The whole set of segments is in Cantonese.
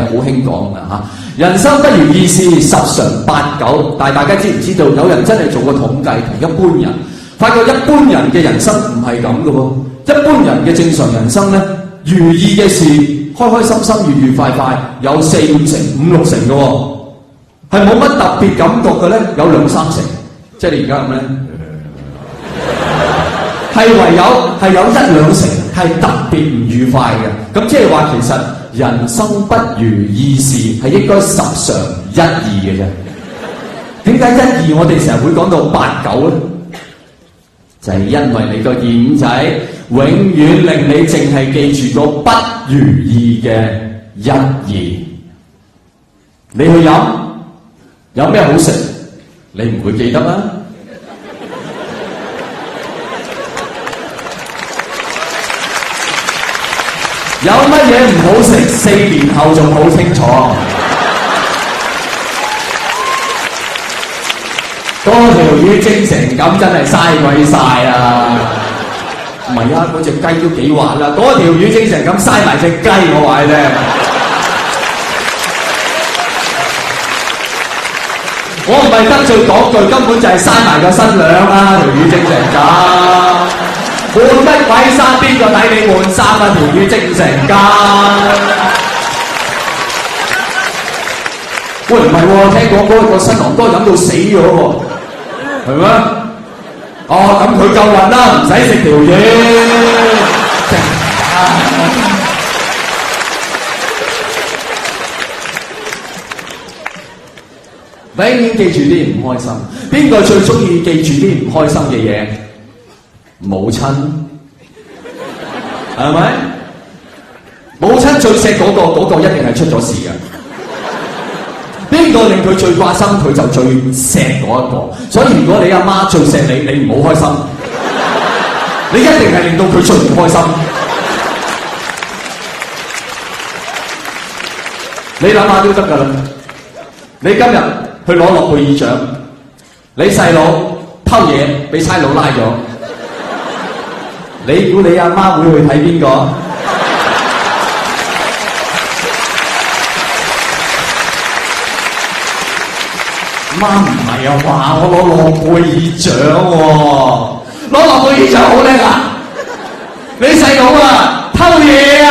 好興講㗎嚇，人生不如意事十常八九，但係大家知唔知道有人真係做過統計，同一般人發覺一般人嘅人生唔係咁嘅喎，一般人嘅正常人生咧，如意嘅事、開開心心、愉愉快快有4、5成、5、6成嘅喎，係冇乜特別感覺嘅咧，有2、3成，即係你而家咁咧，係唯有係有1、2成係特別唔愉快嘅，咁即係話其實。人生不如意事係應該10常1、2嘅啫。點解1、2我哋成日會講到8、9咧？就係因為你個耳仔永遠令你淨係記住個不如意嘅1、2。你去飲有咩好食？你唔會記得啦。有乜嘢唔好食？4年後仲好清楚。嗰條魚蒸成咁真係嘥鬼晒啊！唔係啊，嗰隻雞都幾滑啦。嗰條魚蒸成咁嘥埋隻雞，我話你聽。我唔係得罪講句，根本就係嘥埋個新娘啦！條魚蒸成咁。換乜鬼衫？邊個睇你換衫啊？條魚蒸成㗎！喂，唔係喎，聽講嗰個新郎哥飲到死咗喎，係咩？哦，咁佢夠運啦，唔使食條魚。永遠記住啲唔開心。邊個最中意記住啲唔開心嘅嘢？母親，係咪？母親最錫嗰個一定係出咗事嘅。邊個令佢最掛心，佢就最錫嗰一個。所以如果你阿媽最錫你，你唔好開心，你一定係令到佢最唔開心。你諗下都得㗎啦。你今日去攞諾貝爾獎，你細佬偷嘢俾差佬拉咗。你估你阿媽會去睇邊個？媽唔係啊，話我攞諾貝爾獎喎，攞諾貝爾獎好叻啊！你細佬啊，偷嘢啊！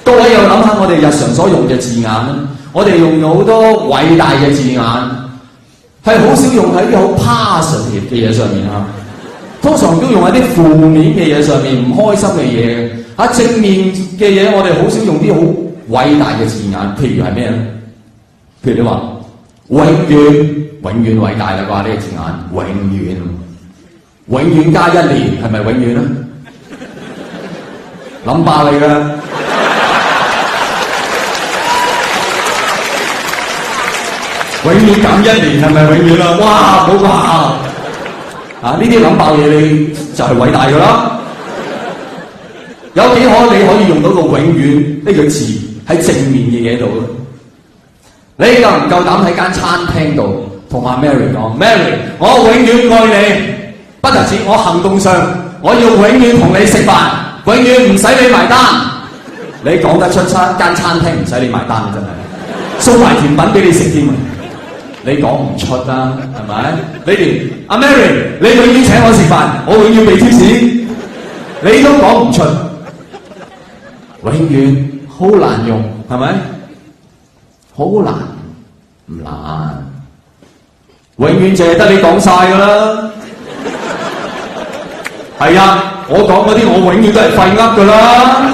各位又諗下我哋日常所用嘅字眼啦，我哋用咗好多偉大嘅字眼。係好少用喺啲好 positive 嘅嘢上面啊，通常都用喺啲負面嘅嘢上面，唔開心嘅嘢嘅。正面嘅嘢，我哋好少用啲好偉大嘅字眼，譬如係咩咧？譬如你話永遠偉大啦啩，呢個字眼，永遠加1年，係咪永遠咧？諗爆你㗎！永遠減1年係咪永遠啦？哇，好啩！呢啲諗爆嘢你就係偉大㗎啦！有幾可你可以用到個永遠呢個字喺正面嘅嘢度咧？你夠唔夠膽喺間餐廳度同阿 Mary 講 ？Mary， 我永遠愛你，不特止我行動上我要永遠同你食飯，永遠唔使你埋單。你講得出間餐廳唔使你埋單真係，送埋甜品俾你食添啊！你講唔出啦，係咪？你連阿 Mary， 你永遠請我食飯，我永遠俾貼士，你都講唔出，永遠好難用，係咪？好難，唔難，永遠淨係得你講晒㗎啦。係啊，我講嗰啲我永遠都係廢噏㗎啦。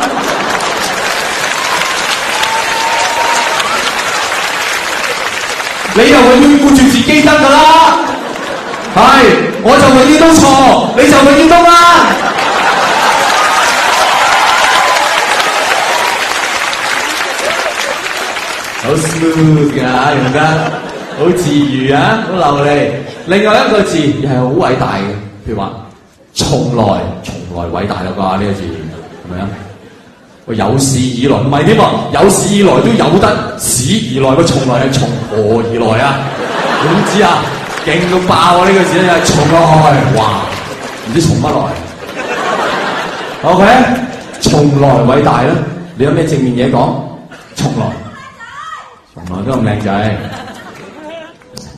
你就永遠顧住自己得㗎啦，係，我就永遠都錯，你就永遠都啱。好 smooth 㗎，用得好自如啊，好流利。另外一個字又係好偉大嘅，譬如話從來偉大啦啩，呢個字係咪啊？有史以來唔係添喎，有史以來都有得史以來，個從來係從何而來啊？點知啊？勁到爆啊！呢個字係從來，哇！唔知從乜來。OK，從來偉大啦。你有咩正面嘢講？從來都咁靚仔，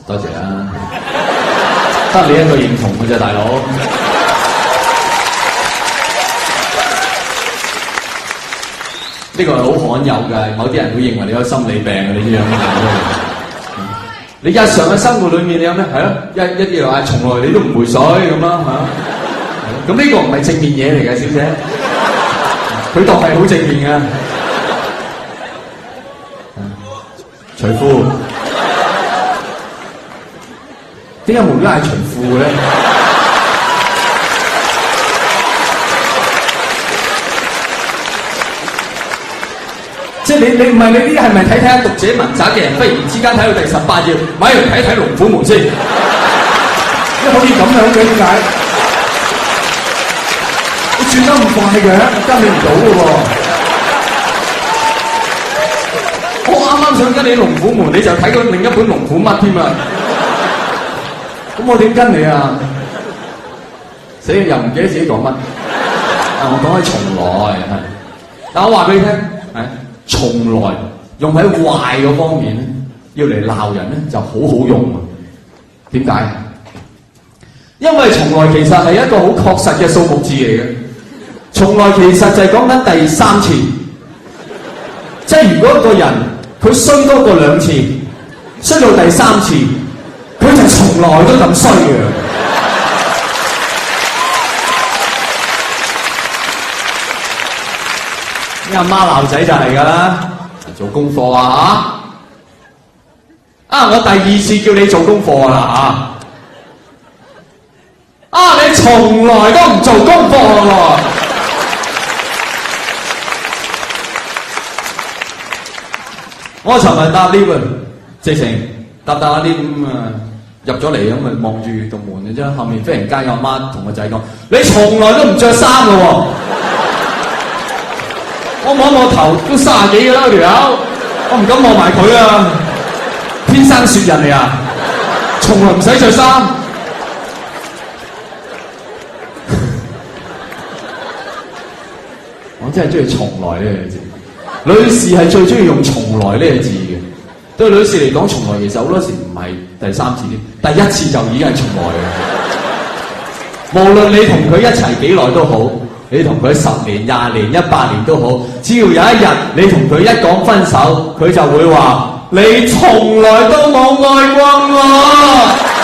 多謝啦。得你一個認同嘅啫，大佬。呢個係好罕有嘅，某啲人會認為你有心理病嘅，你知唔知？你日常嘅生活裏面，你有咩？係咯，一啲話從來你都唔回水咁啦嚇。咁呢個唔係正面嘢嚟嘅，小姐。佢當係好正面嘅。除褲，點解無啦啦係除褲嘅咧？即係你唔係你呢啲係咪睇下讀者文摘嘅人，忽然之間睇到第18頁，買嚟睇睇龍虎門先，即可以咁樣嘅點解？你轉得咁快嘅，跟你唔到嘅喎。我啱啱想跟你龍虎門，你就睇過另一本龍虎乜添啊？咁我點跟你啊？死又唔記得自己講乜？我講起從來係，但我話俾你聽係。從來用喺壞嗰方面咧，要嚟鬧人咧就好好用啊！點解？因為從來其實係一個好確實嘅數目字嚟嘅。從來其實就係講緊第3次，即係如果一個人佢衰多過2次，衰到第3次，佢就從來都咁衰嘅。阿媽鬧仔就係㗎啦，做功課啊嚇！我第2次叫你做功課啦嚇！你從來都唔做功課喎！我尋日搭 lift，直情搭下 lift 咁啊入咗嚟咁啊望住道門嘅啫，後面忽然間有阿媽同個仔講：你從來都唔着衫㗎喎！我望我頭都30幾嘅啦，條友，我唔敢望埋佢啊！天生雪人嚟啊，從來唔使着衫。我真係中意從來呢個字，女士係最中意用從來呢個字嘅。對女士嚟講，從來其實好多時唔係第3次添，第1次就已經係從來嘅。無論你同佢一齊幾耐都好。你同佢10年、20年、100年都好，只要有一日你同佢一講分手，佢就會話：你從來都冇愛過我。